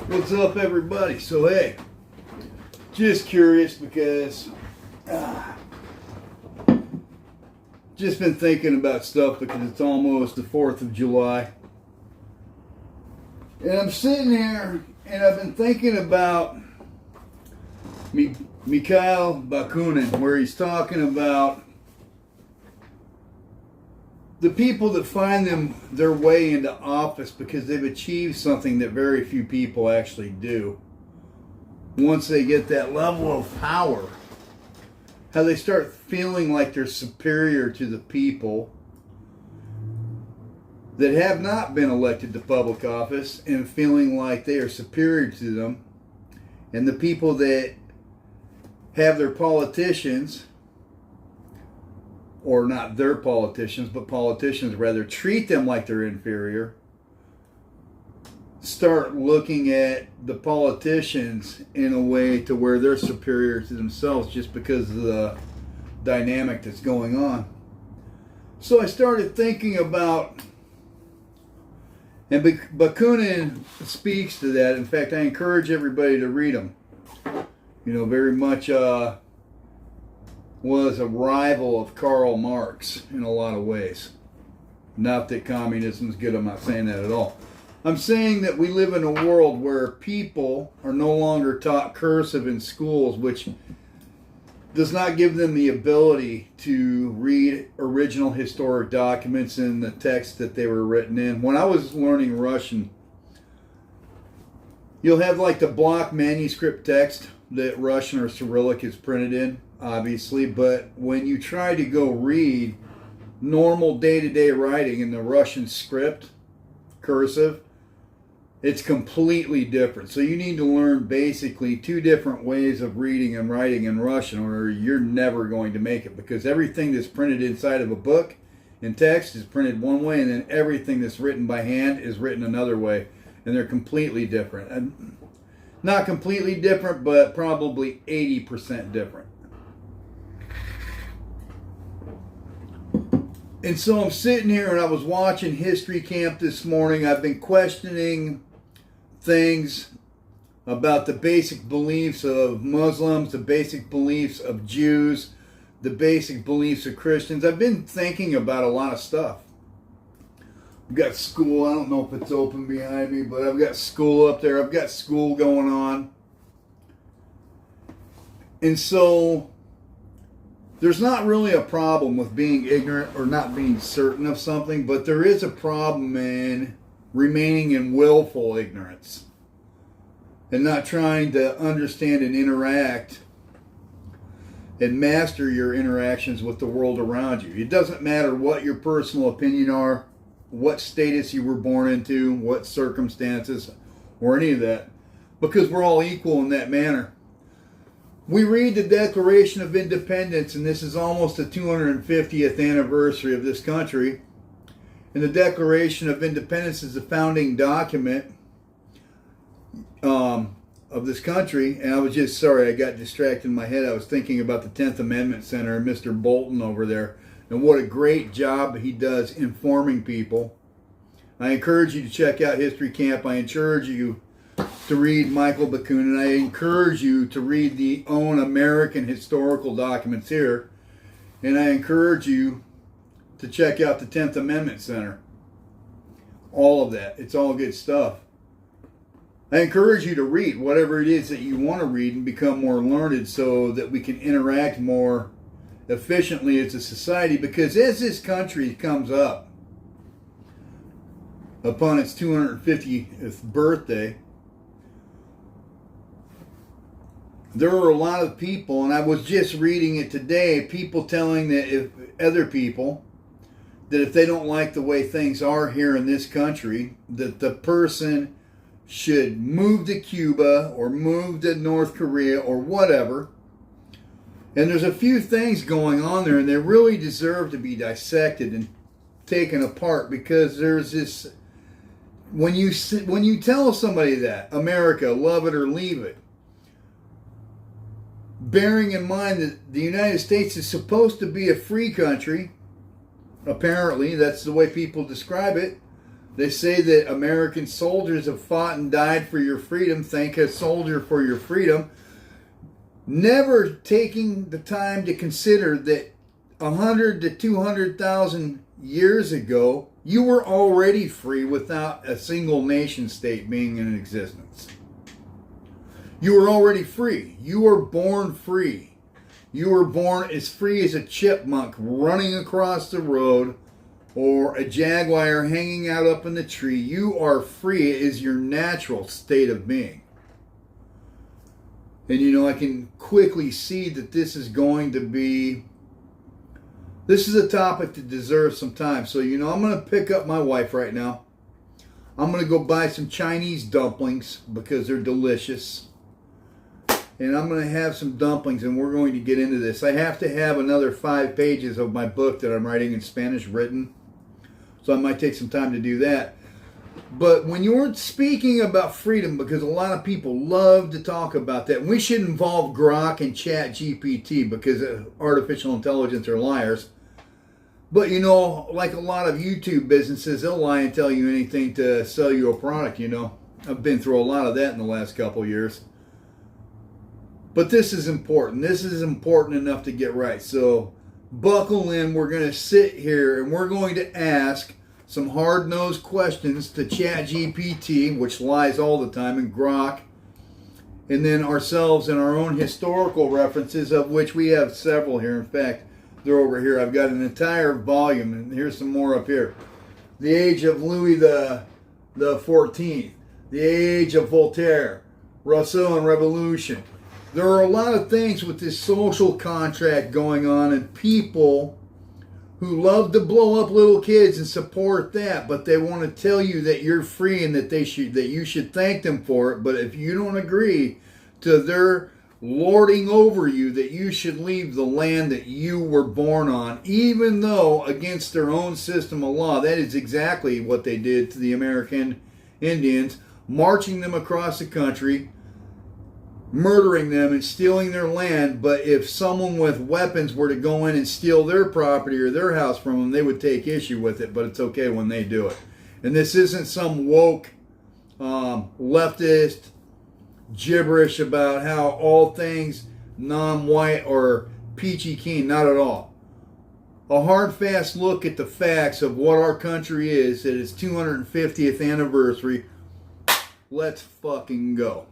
What's up, everybody? So, hey, just curious because just been thinking about stuff because it's almost the 4th of July. And I'm sitting here and I've been thinking about Mikhail Bakunin, where he's talking about the people that find their way into office because they've achieved something that very few people actually do. Once they get that level of power, how they start feeling like they're superior to the people that have not been elected to public office and feeling like they are superior to them. And the people that have their politicians, or not their politicians, but politicians rather, treat them like they're inferior, start looking at the politicians in a way to where they're superior to themselves just because of the dynamic that's going on. So I started thinking about, and Bakunin speaks to that. In fact, I encourage everybody to read him. You know, very much was a rival of Karl Marx in a lot of ways. Not that communism is good, I'm not saying that at all. I'm saying that we live in a world where people are no longer taught cursive in schools, which does not give them the ability to read original historic documents in the text that they were written in. When I was learning Russian, you'll have like the block manuscript text that Russian or Cyrillic is printed in, obviously, but when you try to go read normal day-to-day writing in the Russian script, cursive, it's completely different. So you need to learn basically two different ways of reading and writing in Russian, or you're never going to make it, because everything that's printed inside of a book in text is printed one way, and then everything that's written by hand is written another way, and they're completely different. And not completely different, but probably 80% different. And so I'm sitting here and I was watching History Camp this morning. I've been questioning things about the basic beliefs of Muslims, the basic beliefs of Jews, the basic beliefs of Christians. I've been thinking about a lot of stuff. I've got school. I don't know if it's open behind me, but I've got school up there. I've got school going on. And so there's not really a problem with being ignorant or not being certain of something, but there is a problem in remaining in willful ignorance and not trying to understand and interact and master your interactions with the world around you. It doesn't matter what your personal opinion are, what status you were born into, what circumstances, or any of that, because we're all equal in that manner. We read the Declaration of Independence, and this is almost the 250th anniversary of this country. And the Declaration of Independence is the founding document of this country. And I was just, sorry, I got distracted in my head. I was thinking about the 10th Amendment Center and Mr. Bolton over there, and what a great job he does informing people. I encourage you to check out History Camp. I encourage you to read Michael Bakunin. I encourage you to read the own American historical documents here. And I encourage you to check out the 10th Amendment Center. All of that. It's all good stuff. I encourage you to read whatever it is that you want to read and become more learned so that we can interact more efficiently as a society, because as this country comes up upon its 250th birthday, there are a lot of people, and I was just reading it today, people telling that if other people, that if they don't like the way things are here in this country, that the person should move to Cuba or move to North Korea or whatever. And there's a few things going on there, and they really deserve to be dissected and taken apart, because there's this, when you tell somebody that, America, love it or leave it, bearing in mind that the United States is supposed to be a free country, apparently, that's the way people describe it, They say that American soldiers have fought and died for your freedom. Thank a soldier for your freedom. Never taking the time to consider that 100 to 200,000 years ago, you were already free without a single nation state being in existence. You were already free. You were born free. You were born as free as a chipmunk running across the road or a jaguar hanging out up in the tree. You are free. It is your natural state of being. And you know, I can quickly see that this is a topic that deserves some time. So, you know, I'm going to pick up my wife right now. I'm going to go buy some Chinese dumplings because they're delicious. And I'm going to have some dumplings and we're going to get into this. I have to have another 5 pages of my book that I'm writing in Spanish written. So I might take some time to do that. But when you're speaking about freedom, because a lot of people love to talk about that, and we should involve Grok and Chat GPT because artificial intelligence are liars. But you know, like a lot of YouTube businesses, they'll lie and tell you anything to sell you a product, you know. I've been through a lot of that in the last couple of years. But this is important. This is important enough to get right. So buckle in. We're going to sit here and we're going to ask some hard-nosed questions to ChatGPT, which lies all the time, and Grok, and then ourselves and our own historical references, of which we have several here. In fact, they're over here. I've got an entire volume, and here's some more up here. The age of Louis the 14th, the age of Voltaire, Rousseau and Revolution. There are a lot of things with this social contract going on, and people who love to blow up little kids and support that, but they want to tell you that you're free and that you should thank them for it. But if you don't agree to their lording over you, that you should leave the land that you were born on, even though against their own system of law. That is exactly what they did to the American Indians, marching them across the country, murdering them and stealing their land. But if someone with weapons were to go in and steal their property or their house from them, they would take issue with it. But it's okay when they do it. And this isn't some woke leftist gibberish about how all things non-white or peachy keen. Not at all. A hard, fast look at the facts of what our country is at its 250th anniversary. Let's fucking go.